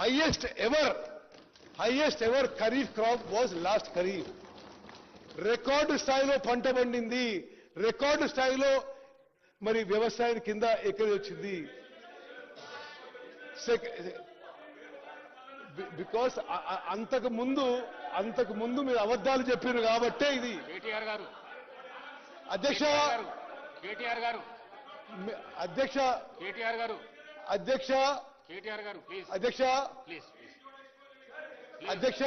highest ever kharif crop was last kharif. Record స్థాయిలో పంట పండింది, రికార్డు స్థాయిలో మరి వ్యవసాయం కింద ఎక్కడ వచ్చింది. బికాస్ అంతకు ముందు మీరు అబద్ధాలు చెప్పారు కాబట్టే ఇది. కేటీఆర్ గారు అధ్యక్ష కేటీఆర్ గారు అధ్యక్ష కేటీఆర్ గారు అధ్యక్ష కేటీఆర్ గారు ప్లీజ్ అధ్యక్ష ప్లీజ్ అధ్యక్ష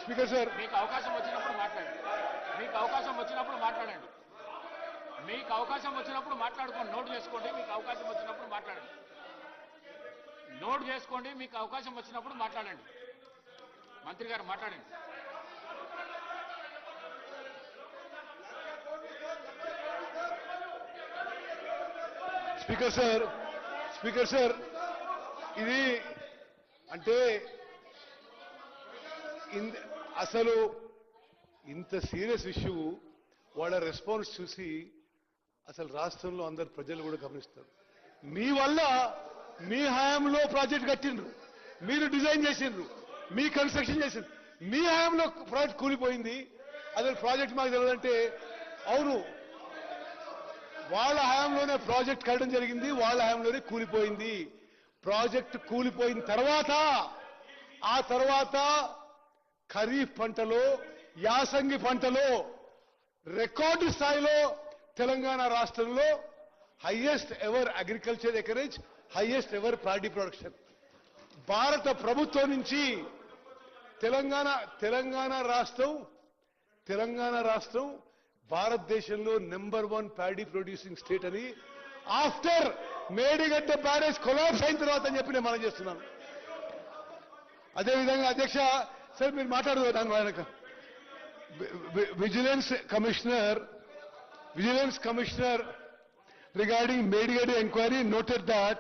స్పీకర్ సార్ మీకు అవకాశం వచ్చినప్పుడు మాట్లాడండి. మీకు అవకాశం వచ్చినప్పుడు మాట్లాడండి. మీకు అవకాశం వచ్చినప్పుడు మాట్లాడుకోండి. నోట్ చేసుకోండి. మీకు అవకాశం వచ్చినప్పుడు మాట్లాడండి. నోట్ చేసుకోండి. మీకు అవకాశం వచ్చినప్పుడు మాట్లాడండి. మంత్రి గారు మాట్లాడండి. స్పీకర్ సార్ ఇది అంటే అసలు ఇంత సీరియస్ ఇష్యూ వాళ్ళ రెస్పాన్స్ చూసి అసలు రాష్ట్రంలో అందరు ప్రజలు కూడా గమనిస్తారు. మీ వల్ల మీ హయాంలో ప్రాజెక్ట్ కట్టిండ్రు, మీరు డిజైన్ చేసిండ్రు, మీ కన్స్ట్రక్షన్ చేసిండ్రు, మీ హయాంలో ప్రాజెక్ట్ కూలిపోయింది. అసలు ప్రాజెక్ట్ మాకు తెలియదంటే అవును, వాళ్ళ హయాంలోనే ప్రాజెక్ట్ కట్టడం జరిగింది, వాళ్ళ హయాంలోనే కూలిపోయింది. ప్రాజెక్ట్ కూలిపోయిన ఆ తర్వాత ఖరీఫ్ పంటలో, యాసంగి పంటలో రికార్డు స్థాయిలో తెలంగాణ రాష్ట్రంలో highest ever agriculture acreage, highest ever paddy production. భారత ప్రభుత్వం నుంచి తెలంగాణ రాష్ట్రం భారతదేశంలో #1 ప్యాడీ ప్రొడ్యూసింగ్ స్టేట్ అని ఆఫ్టర్ మేడిగడ్డ బ్యారేజ్ కొలాప్స్ అయిన తర్వాత అని చెప్పి నేను మనం చేస్తున్నాను. అదేవిధంగా అధ్యక్ష సార్ మీరు మాట్లాడదు దాని వెనక vigilance commissioner regarding Medigadda enquiry noted that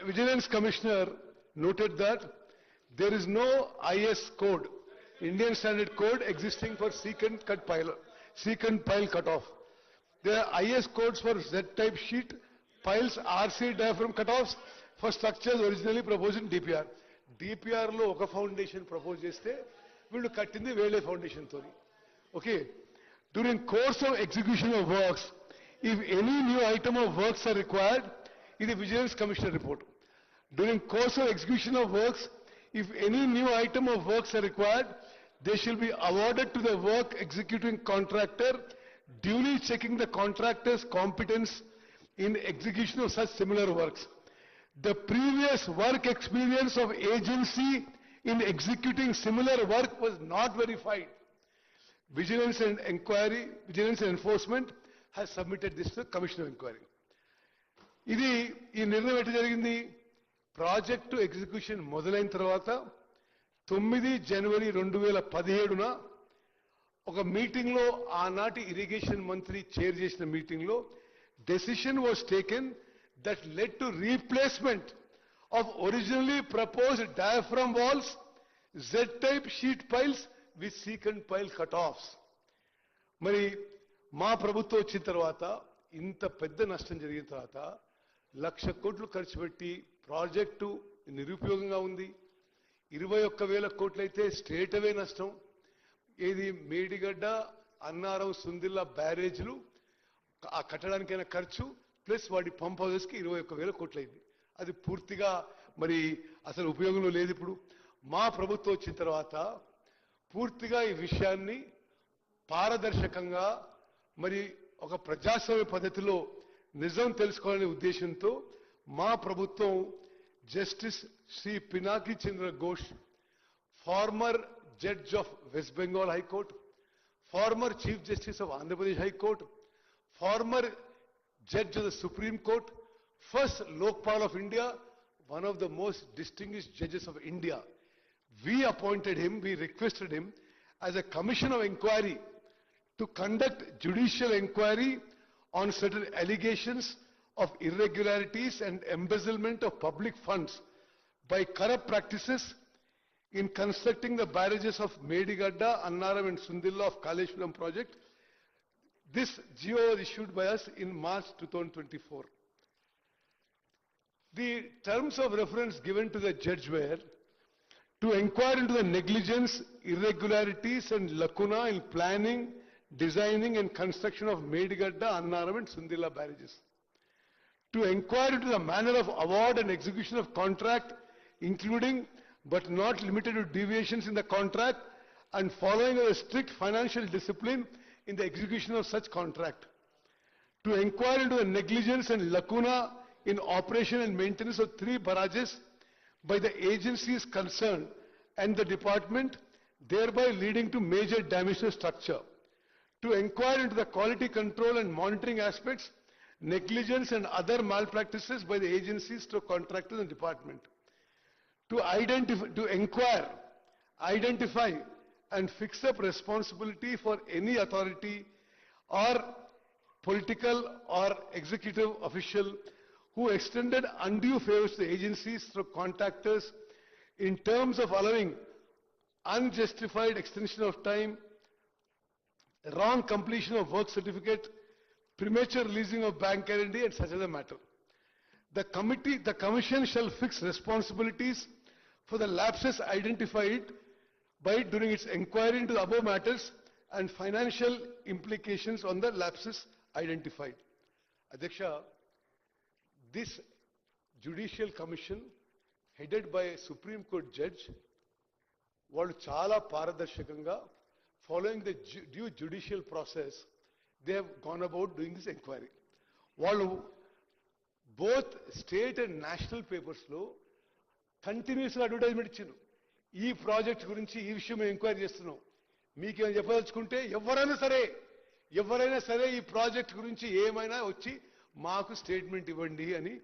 Vigilance Commissioner noted that there is no IS code, Indian Standard Code existing for secant pile cutoff. There are IS codes for Z-type sheet piles, RC diaphragm cutoffs for structures originally proposed in DPR. DPR లో ఒక foundation propose చేస్తే వీళ్ళు కట్టింది వేరే foundation తోని. Okay, during course of execution of works if any new item of works are required, ఇది vigilance commissioner report. During course of execution of works if any new item of works are required, they shall be awarded to the work executing contractor, duly checking the contractor's competence in execution of such similar works. The previous work experience of agency in executing similar work was not verified. Vigilance and Enforcement has submitted this to the Commission of Inquiry. ఈ నిర్ణయం ఎట్లా జరిగింది? Project execution మొదలైన తర్వాత 9 జనవరి 2017న ఒక మీటింగ్లో, ఆనాటి irrigation మంత్రి చైర్ చేసిన మీటింగ్లో decision was taken that led to replacement of originally proposed diaphragm walls, Z-type sheet piles with secant pile cutoffs. మరి మా ప్రభుత్వం వచ్చిన తర్వాత ఇంత పెద్ద నష్టం జరిగిన తర్వాత 1,00,000 కోట్లు ఖర్చు పెట్టి ప్రాజెక్టు నిరుపయోగంగా ఉంది. 21,000 కోట్లు అయితే స్ట్రేట్ అవే నష్టం. ఏది మేడిగడ్డ, అన్నారం, సుందిల్లా బ్యారేజ్లు ఆ కట్టడానికైనా ఖర్చు ప్లస్ వాడి పంప్ హౌసెస్కి 21,000 కోట్లు అయింది. అది పూర్తిగా మరి అసలు ఉపయోగంలో లేదు. ఇప్పుడు మా ప్రభుత్వం వచ్చిన తర్వాత పూర్తిగా ఈ విషయాన్ని పారదర్శకంగా మరి ఒక ప్రజాస్వామ్య పద్ధతిలో నిజం తెలుసుకోవాలనే ఉద్దేశంతో మా ప్రభుత్వం justice Shri Pinaki Chandra Ghosh, former judge of West Bengal high court, former chief justice of Andhra Pradesh high court, former Judge of the Supreme Court, first Lokpal of India, one of the most distinguished judges of India. We appointed him, we requested him as a commission of inquiry to conduct judicial inquiry on certain allegations of irregularities and embezzlement of public funds by corrupt practices in constructing the barrages of Medigadda, Annaram and Sundilla of Kaleshwaram project. This GO was issued by us in March 2024. The terms of reference given to the judge were to inquire into the negligence, irregularities and lacuna in planning, designing and construction of Medigadda, Annaram and Sundila barrages. To inquire into the manner of award and execution of contract, including but not limited to deviations in the contract and following a strict financial discipline in the execution of such contract. To inquire into the negligence and lacuna in operation and maintenance of 3 barrages by the agencies concerned and the department, thereby leading to major damage to structure. To inquire into the quality control and monitoring aspects, negligence and other malpractices by the agencies to contractors and department. To inquire, identify and fix up responsibility for any authority or political or executive official who extended undue favors to the agencies through contractors in terms of allowing unjustified extension of time, wrong completion of work certificate, premature releasing of bank guarantee and such other matter. The commission shall fix responsibilities for the lapses identified during its inquiry into the above matters and financial implications on the lapses identified. Adhyaksha, this judicial commission headed by a Supreme Court judge, వాళ్ళు చాలా పారదర్శకంగా following the due judicial process, they have gone about doing this inquiry. వాళ్ళు both state and national papers లో కంటిన్యూస్గా advertisement ఇచ్చారు. ఈ project గురించి ఈ విషయం మేము ఎంక్వైరీ చేస్తున్నాం, మీకేమైనా చెప్పదలుచుకుంటే ఎవరైనా సరే ఈ ప్రాజెక్ట్ గురించి ఏమైనా వచ్చి మాకు స్టేట్మెంట్ ఇవ్వండి అని